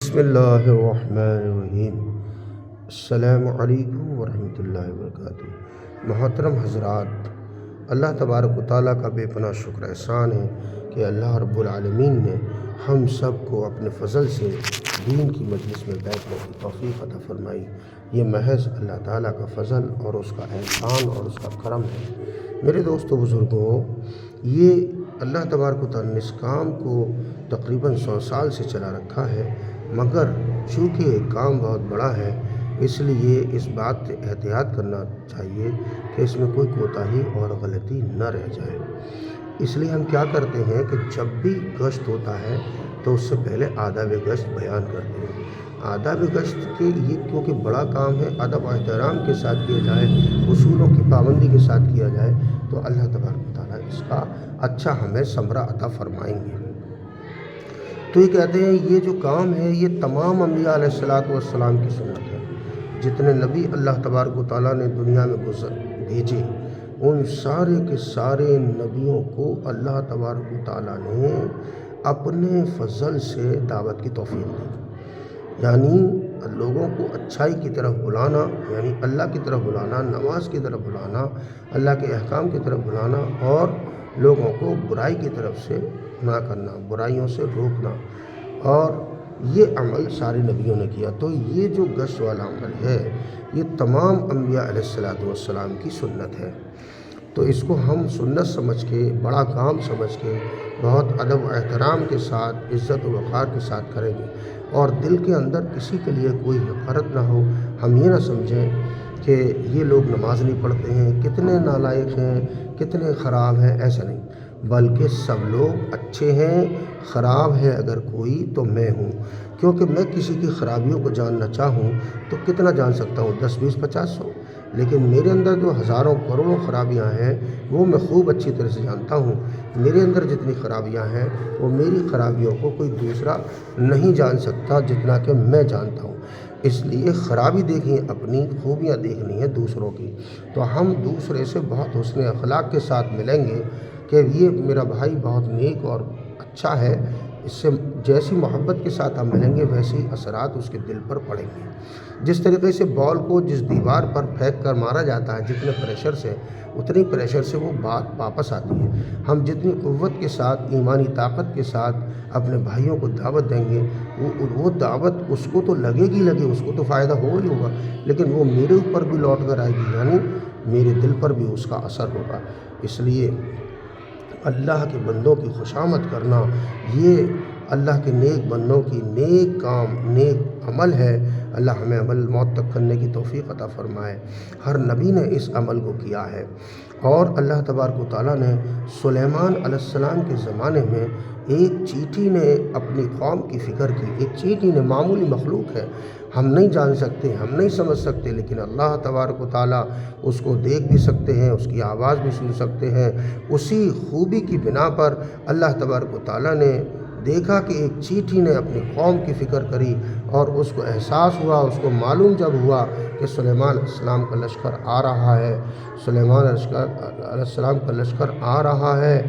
بسم اللہ الرحمن الرحیم۔ السلام علیکم ورحمۃ اللہ وبرکاتہ۔ محترم حضرات، اللہ تبارک و تعالیٰ کا بے پناہ شکر احسان ہے کہ اللہ رب العالمین نے ہم سب کو اپنے فضل سے دین کی مجلس میں بیٹھنے کی توفیق عطا فرمائی۔ یہ محض اللہ تعالیٰ کا فضل اور اس کا احسان اور اس کا کرم ہے۔ میرے دوستو بزرگوں، یہ اللہ تبارک و تعالیٰ نے اس کام کو تقریباً 100 سال سے چلا رکھا ہے، مگر چونکہ یہ کام بہت بڑا ہے اس لیے اس بات سے احتیاط کرنا چاہیے کہ اس میں کوئی کوتاہی اور غلطی نہ رہ جائے۔ اس لیے ہم کیا کرتے ہیں کہ جب بھی گشت ہوتا ہے تو اس سے پہلے آداب گشت بیان کرتے ہیں۔ آداب گشت کے یہ کیونکہ بڑا کام ہے، ادب و احترام کے ساتھ کیا جائے، اصولوں کی پابندی کے ساتھ کیا جائے تو اللہ تبارک و تعالیٰ اس کا اچھا ہمیں ثمرہ عطا فرمائیں گے۔ تو یہ کہتے ہیں یہ جو کام ہے یہ تمام انبیاء علیہ السلام کی سنت ہے۔ جتنے نبی اللہ تبارک و تعالیٰ نے دنیا میں بھیجے ان سارے کے سارے نبیوں کو اللہ تبارک و تعالیٰ نے اپنے فضل سے دعوت کی توفیق دی، یعنی لوگوں کو اچھائی کی طرف بلانا، یعنی اللہ کی طرف بلانا، نماز کی طرف بلانا، اللہ کے احکام کی طرف بلانا، اور لوگوں کو برائی کی طرف سے نہ کرنا، برائیوں سے روکنا، اور یہ عمل سارے نبیوں نے کیا۔ تو یہ جو گشت والا عمل ہے یہ تمام انبیاء علیہ السلام کی سنت ہے۔ تو اس کو ہم سنت سمجھ کے، بڑا کام سمجھ کے، بہت ادب و احترام کے ساتھ، عزت و وقار کے ساتھ کریں گے، اور دل کے اندر کسی کے لیے کوئی حقارت نہ ہو۔ ہم یہ نہ سمجھیں کہ یہ لوگ نماز نہیں پڑھتے ہیں، کتنے نالائق ہیں، کتنے خراب ہیں، ایسا نہیں، بلکہ سب لوگ اچھے ہیں۔ خراب ہے اگر کوئی تو میں ہوں، کیونکہ میں کسی کی خرابیوں کو جاننا چاہوں تو کتنا جان سکتا ہوں، 10 20 50 100، لیکن میرے اندر جو ہزاروں کروڑوں خرابیاں ہیں وہ میں خوب اچھی طرح سے جانتا ہوں۔ میرے اندر جتنی خرابیاں ہیں وہ میری خرابیوں کو کوئی دوسرا نہیں جان سکتا جتنا کہ میں جانتا ہوں۔ اس لیے خرابی دیکھیں اپنی، خوبیاں دیکھنی ہے دوسروں کی۔ تو ہم دوسرے سے بہت حسن اخلاق کے ساتھ ملیں گے کہ یہ میرا بھائی بہت نیک اور اچھا ہے، اس سے جیسی محبت کے ساتھ ہم ملیں گے ویسے ہی اثرات اس کے دل پر پڑیں گے۔ جس طریقے سے بال کو جس دیوار پر پھینک کر مارا جاتا ہے جتنے پریشر سے، اتنی پریشر سے وہ بات واپس آتی ہے۔ ہم جتنی قوت کے ساتھ، ایمانی طاقت کے ساتھ اپنے بھائیوں کو دعوت دیں گے، وہ دعوت اس کو تو لگے گی، اس کو تو فائدہ ہوگا ہی ہوگا، لیکن وہ میرے اوپر بھی لوٹ کر آئے گی، یعنی میرے دل پر بھی اس کا اثر ہوگا۔ اس لیے اللہ کے بندوں کی خوشامد کرنا یہ اللہ کے نیک بندوں کی نیک کام، نیک عمل ہے۔ اللہ ہمیں عمل موت تک کرنے کی توفیق عطا فرمائے۔ ہر نبی نے اس عمل کو کیا ہے، اور اللہ تبارک و تعالیٰ نے سلیمان علیہ السلام کے زمانے میں ایک چیٹی نے اپنی قوم کی فکر کی۔ ایک چیٹی نے، معمولی مخلوق ہے، ہم نہیں جان سکتے، ہم نہیں سمجھ سکتے، لیکن اللہ تبارک و تعالیٰ اس کو دیکھ بھی سکتے ہیں، اس کی آواز بھی سن سکتے ہیں۔ اسی خوبی کی بنا پر اللہ تبارک و تعالیٰ نے دیکھا کہ ایک چیٹی نے اپنی قوم کی فکر کری، اور اس کو احساس ہوا، اس کو معلوم جب ہوا کہ سلیمان علیہ السلام کا لشکر آ رہا ہے، سلیمان علیہ السلام کا لشکر آ رہا ہے،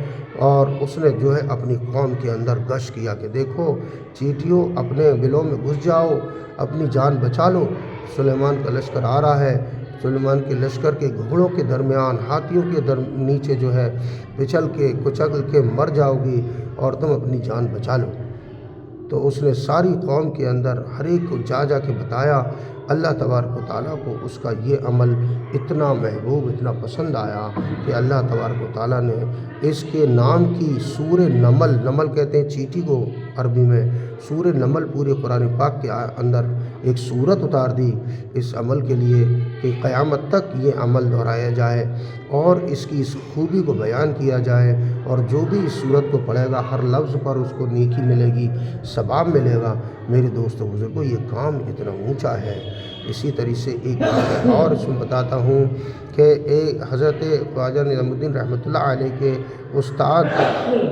اور اس نے جو ہے اپنی قوم کے اندر گشت کیا کہ دیکھو چیٹیوں، اپنے بلوں میں گھس جاؤ، اپنی جان بچا لو، سلیمان کا لشکر آ رہا ہے۔ سلیمان کے لشکر کے گھوڑوں کے درمیان، ہاتھیوں کے نیچے جو ہے پچل کے کچل کے مر جاؤ گی، اور تم اپنی جان بچا لو۔ تو اس نے ساری قوم کے اندر ہر ایک کو جا کے بتایا۔ اللہ تبارک و تعالیٰ کو اس کا یہ عمل اتنا محبوب، اتنا پسند آیا کہ اللہ تبارک و تعالیٰ نے اس کے نام کی سورہ نمل، نمل کہتے ہیں چیٹی کو عربی میں، سورہ نمل پورے قرآن پاک کے اندر ایک سورت اتار دی اس عمل کے لیے کہ قیامت تک یہ عمل دہرایا جائے، اور اس کی اس خوبی کو بیان کیا جائے، اور جو بھی اس سورت کو پڑھے گا ہر لفظ پر اس کو نیکی ملے گی، ثواب ملے گا۔ میرے دوستو بزرگوں، یہ کام اتنا اونچا ہے۔ اسی طریقے سے ایک بات اور اس میں بتاتا ہوں کہ ایک حضرت خواجہ نظام الدین رحمۃ اللہ علیہ کے استاد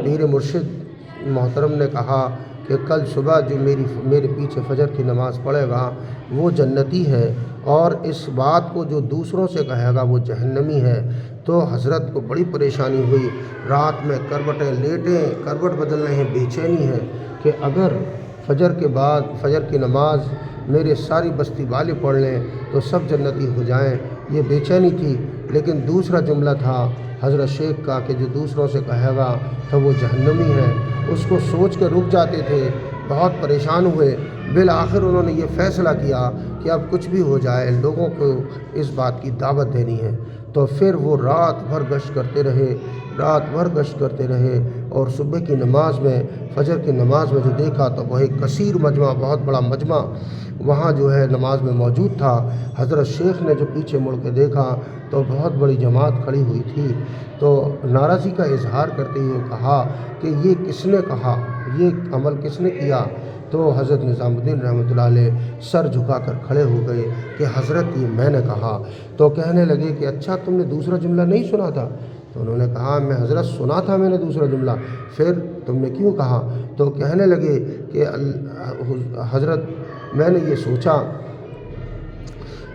پیر مرشد محترم نے کہا کہ کل صبح جو میرے پیچھے فجر کی نماز پڑھے گا وہ جنتی ہے، اور اس بات کو جو دوسروں سے کہے گا وہ جہنمی ہے۔ تو حضرت کو بڑی پریشانی ہوئی، رات میں کروٹیں لیٹیں، کروٹ بدل رہے ہیں، بے چینی ہے کہ اگر فجر کے بعد فجر کی نماز میرے ساری بستی والے پڑھ لیں تو سب جنتی ہو جائیں، یہ بے چینی تھی۔ لیکن دوسرا جملہ تھا حضرت شیخ کا کہ جو دوسروں سے کہے گا تو وہ جہنمی ہے، اس کو سوچ کے رک جاتے تھے، بہت پریشان ہوئے۔ بالآخر انہوں نے یہ فیصلہ کیا کہ اب کچھ بھی ہو جائے لوگوں کو اس بات کی دعوت دینی ہے۔ تو پھر وہ رات بھر گشت کرتے رہے اور صبح کی نماز میں فجر کی نماز میں جو دیکھا تو وہ ایک کثیر مجمع، بہت بڑا مجمع وہاں جو ہے نماز میں موجود تھا۔ حضرت شیخ نے جو پیچھے مڑ کے دیکھا تو بہت بڑی جماعت کھڑی ہوئی تھی، تو ناراضی کا اظہار کرتے ہوئے کہا کہ یہ کس نے کہا، یہ عمل کس نے کیا؟ تو حضرت نظام الدین رحمۃ اللہ علیہ سر جھکا کر کھڑے ہو گئے کہ حضرت یہ میں نے کہا۔ تو کہنے لگے کہ اچھا تم نے دوسرا جملہ نہیں سنا تھا؟ تو انہوں نے کہا میں حضرت سنا تھا میں نے دوسرا جملہ، پھر تم نے کیوں کہا؟ تو کہنے لگے کہ حضرت میں نے یہ سوچا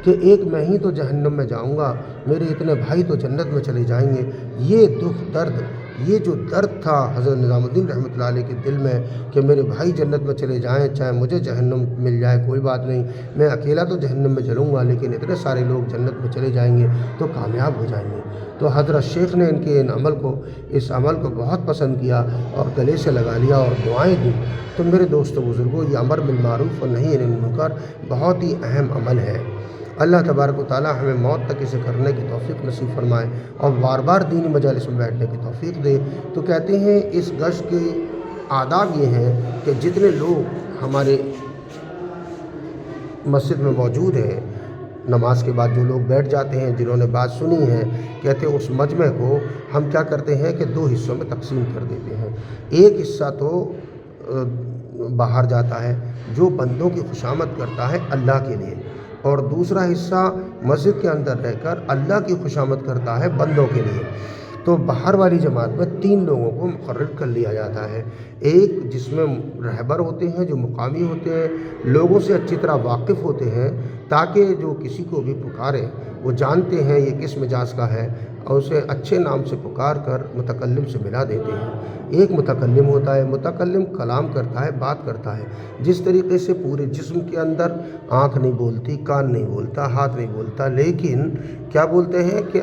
کہ ایک میں ہی تو جہنم میں جاؤں گا، میرے اتنے بھائی تو جنت میں چلے جائیں گے۔ یہ دکھ درد، یہ جو درد تھا حضرت نظام الدین رحمۃ اللہ علیہ کے دل میں کہ میرے بھائی جنت میں چلے جائیں، چاہے مجھے جہنم مل جائے کوئی بات نہیں، میں اکیلا تو جہنم میں جلوں گا لیکن اتنے سارے لوگ جنت میں چلے جائیں گے تو کامیاب ہو جائیں گے۔ تو حضرت شیخ نے اس عمل کو بہت پسند کیا اور گلے سے لگا لیا اور دعائیں دیں۔ تو میرے دوستو بزرگوں، یہ امر بالمعروف اور نہی عن المنکر بہت ہی اہم عمل ہے۔ اللہ تبارک و تعالی ہمیں موت تک اسے کرنے کی توفیق نصیب فرمائے اور بار بار دینی مجالس میں بیٹھنے کی توفیق دے۔ تو کہتے ہیں اس گشت کے آداب یہ ہیں کہ جتنے لوگ ہمارے مسجد میں موجود ہیں، نماز کے بعد جو لوگ بیٹھ جاتے ہیں جنہوں نے بات سنی ہے، کہتے ہیں اس مجمع کو ہم کیا کرتے ہیں کہ 2 حصوں میں تقسیم کر دیتے ہیں۔ ایک حصہ تو باہر جاتا ہے جو بندوں کی خوشامد کرتا ہے اللہ کے لیے، اور دوسرا حصہ مسجد کے اندر رہ کر اللہ کی خوشامد کرتا ہے بندوں کے لیے۔ تو باہر والی جماعت میں 3 لوگوں کو مقرر کر لیا جاتا ہے۔ ایک جس میں رہبر ہوتے ہیں جو مقامی ہوتے ہیں، لوگوں سے اچھی طرح واقف ہوتے ہیں تاکہ جو کسی کو بھی پکارے وہ جانتے ہیں یہ کس مجاز کا ہے اور اسے اچھے نام سے پکار کر متکلم سے ملا دیتے ہیں۔ ایک متکلم ہوتا ہے، متکلم کلام کرتا ہے، بات کرتا ہے، جس طریقے سے پورے جسم کے اندر آنکھ نہیں بولتی، کان نہیں بولتا، ہاتھ نہیں بولتا، لیکن کیا بولتے ہیں کہ